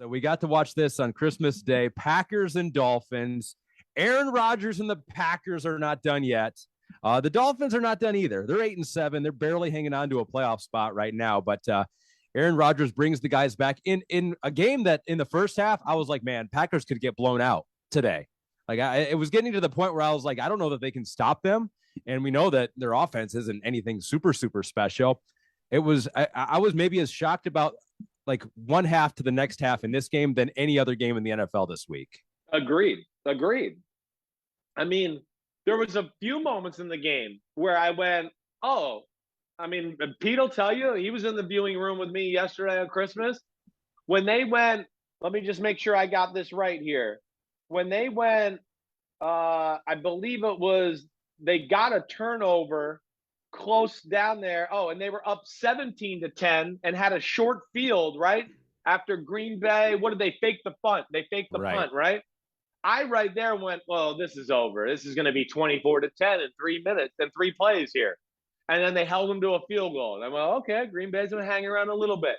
So we got to watch this on Christmas Day. Packers and Dolphins. Aaron Rodgers and the Packers are not done yet. The Dolphins are not done either. They're 8-7. They're barely hanging on to a playoff spot right now. But Aaron Rodgers brings the guys back in a game that in the first half, I was like, man, Packers could get blown out today. Like it was getting to the point where I was like, I don't know that they can stop them. And we know that their offense isn't anything super, super special. It was, I was maybe as shocked about like one half to the next half in this game than any other game in the NFL this week. Agreed. I mean, there was a few moments in the game where I went, oh, I mean, Pete will tell you, he was in the viewing room with me yesterday on Christmas. When they went, let me just make sure I got this right here. When they went, I believe it was, they got a turnover close down there. Oh, and they were up 17-10 and had a short field, right? After Green Bay, what did they fake the punt? They faked the punt, right? I right there went, well, this is over. This is going to be 24-10 in 3 minutes and 3 plays here. And then they held them to a field goal. And I went, okay, Green Bay's going to hang around a little bit.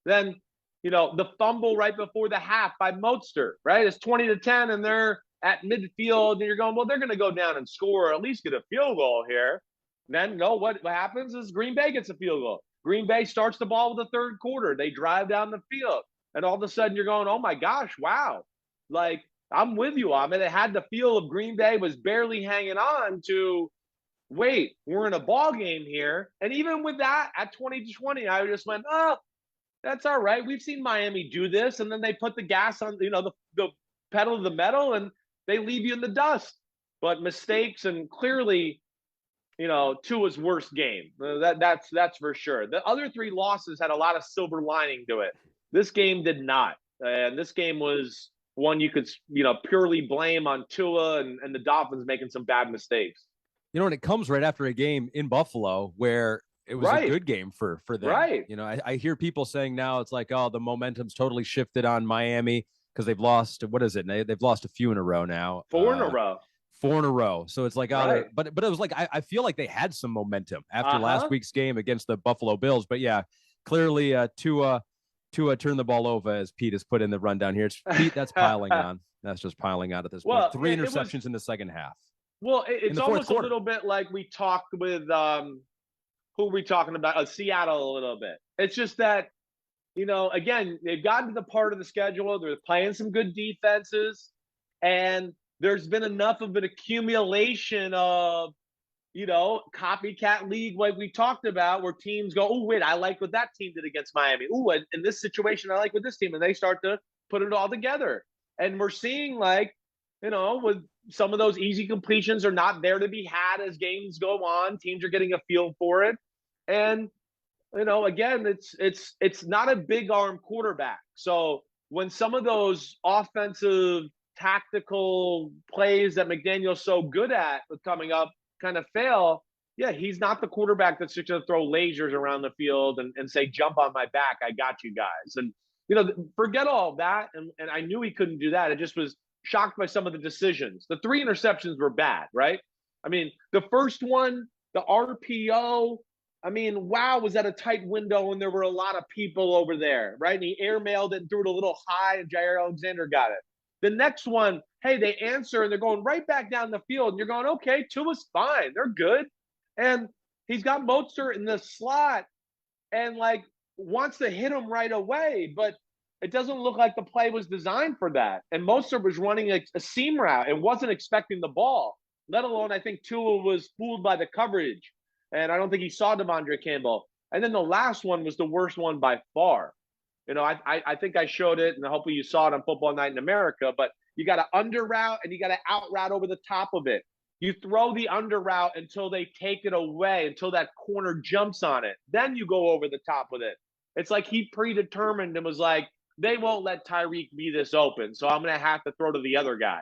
Then, you know, the fumble right before the half by Mostert, right? It's 20-10 and they're at midfield and you're going, well, they're going to go down and score or at least get a field goal here. And then, no, what happens is Green Bay gets a field goal. Green Bay starts the ball with the third quarter. They drive down the field. And all of a sudden you're going, oh, my gosh, wow. Like, I'm with you. I mean, it had the feel of Green Bay was barely hanging on to, wait, we're in a ball game here. And even with that, at 20-20, I just went, oh, that's all right. We've seen Miami do this. And then they put the gas on, you know, the pedal to the metal, and they leave you in the dust. But mistakes, and clearly, you know, Tua's worst game. That's for sure. The other 3 losses had a lot of silver lining to it. This game did not. And this game was one you could, you know, purely blame on Tua and the Dolphins making some bad mistakes. You know, and it comes right after a game in Buffalo where it was a good game for them. Right. You know, I hear people saying now it's like, oh, the momentum's totally shifted on Miami because they've lost, what is it? They've lost a few in a row now. 4 in a row. 4 in a row. So it's like, oh, but it was like, I feel like they had some momentum after last week's game against the Buffalo Bills. But yeah, clearly Tua turned the ball over, as Pete has put in the rundown here. It's Pete, that's piling on. That's just piling on at this point. 3 interceptions in the second half. Well, it's almost a little bit like we talked with who were we talking about? Seattle a little bit. It's just that, you know, again, they've gotten to the part of the schedule. They're playing some good defenses, and there's been enough of an accumulation of, you know, copycat league like we talked about, where teams go, oh, wait, I like what that team did against Miami. Oh, in this situation, I like what this team, and they start to put it all together. And we're seeing, like, you know, with some of those easy completions are not there to be had as games go on. Teams are getting a feel for it. And, you know, again, it's not a big arm quarterback. So when some of those offensive tactical plays that McDaniel's so good at coming up kind of fail, yeah, he's not the quarterback that's just going to throw lasers around the field and say, jump on my back, I got you guys. And, you know, forget all that. And I knew he couldn't do that. It just was shocked by some of the decisions. The 3 interceptions were bad, right? I mean, the first one, the RPO, I mean, wow, was that a tight window and there were a lot of people over there, right? And he airmailed it and threw it a little high and Jair Alexander got it. The next one, hey, they answer and they're going right back down the field. And you're going, okay, Tua's fine. They're good. And he's got Mostert in the slot and, like, wants to hit him right away. But it doesn't look like the play was designed for that. And Mostert was running a seam route and wasn't expecting the ball, let alone I think Tua was fooled by the coverage. And I don't think he saw Devondre Campbell. And then the last one was the worst one by far. You know, I think I showed it, and hopefully you saw it on Football Night in America, but you got to under route and you got to out route over the top of it. You throw the under route until they take it away, until that corner jumps on it. Then you go over the top with it. It's like he predetermined and was like, they won't let Tyreek be this open, so I'm going to have to throw to the other guy.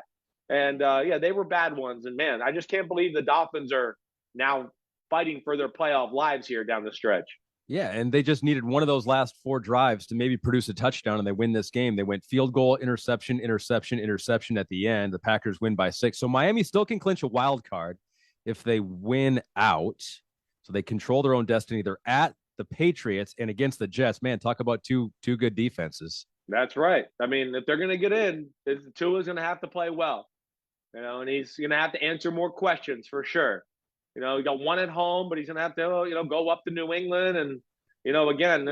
And, yeah, they were bad ones. And, man, I just can't believe the Dolphins are now fighting for their playoff lives here down the stretch. Yeah, and they just needed one of those last 4 drives to maybe produce a touchdown, and they win this game. They went field goal, interception, interception, interception at the end. The Packers win by 6. So Miami still can clinch a wild card if they win out. So they control their own destiny. They're at the Patriots and against the Jets. Man, talk about two good defenses. That's right. I mean, if they're going to get in, Tua's going to have to play well, and he's going to have to answer more questions for sure. He got one at home, but he's going to have to, go up to New England. And, again,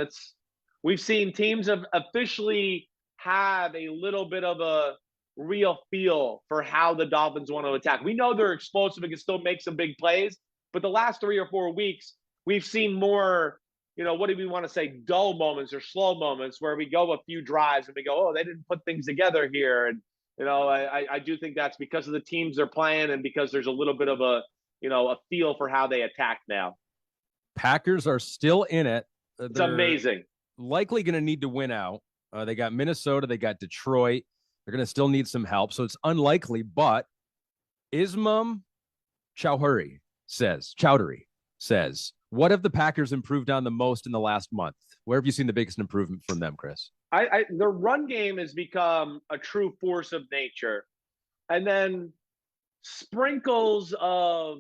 we've seen teams have officially have a little bit of a real feel for how the Dolphins want to attack. We know they're explosive and can still make some big plays, but the last 3 or 4 weeks, we've seen more, what do we want to say, dull moments or slow moments where we go a few drives and we go, oh, they didn't put things together here. And, I do think that's because of the teams they're playing and because there's a little bit of a feel for how they attack now. Packers are still in it. It's amazing. Likely going to need to win out. They got Minnesota. They got Detroit. They're going to still need some help. So it's unlikely, but Ismam Chowdhury says, what have the Packers improved on the most in the last month? Where have you seen the biggest improvement from them, Chris? Their run game has become a true force of nature. And then sprinkles of,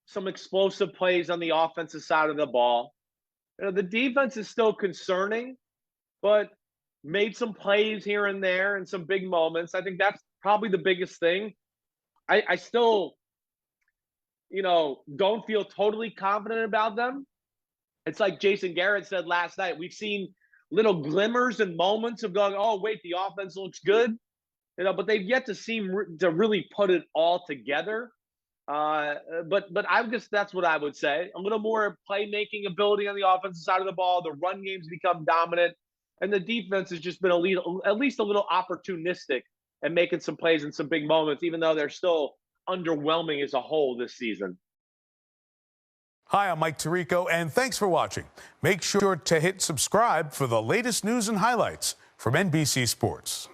some explosive plays on the offensive side of the ball. The defense is still concerning, but made some plays here and there and some big moments. I think that's probably the biggest thing. I still, don't feel totally confident about them. It's like Jason Garrett said last night. We've seen little glimmers and moments of going, oh, wait, the offense looks good. But they've yet to seem to really put it all together. But that's what I would say. A little more playmaking ability on the offensive side of the ball. The run game's become dominant, and the defense has just been at least a little opportunistic and making some plays in some big moments, even though they're still underwhelming as a whole this season. Hi, I'm Mike Tirico, and thanks for watching. Make sure to hit subscribe for the latest news and highlights from NBC Sports.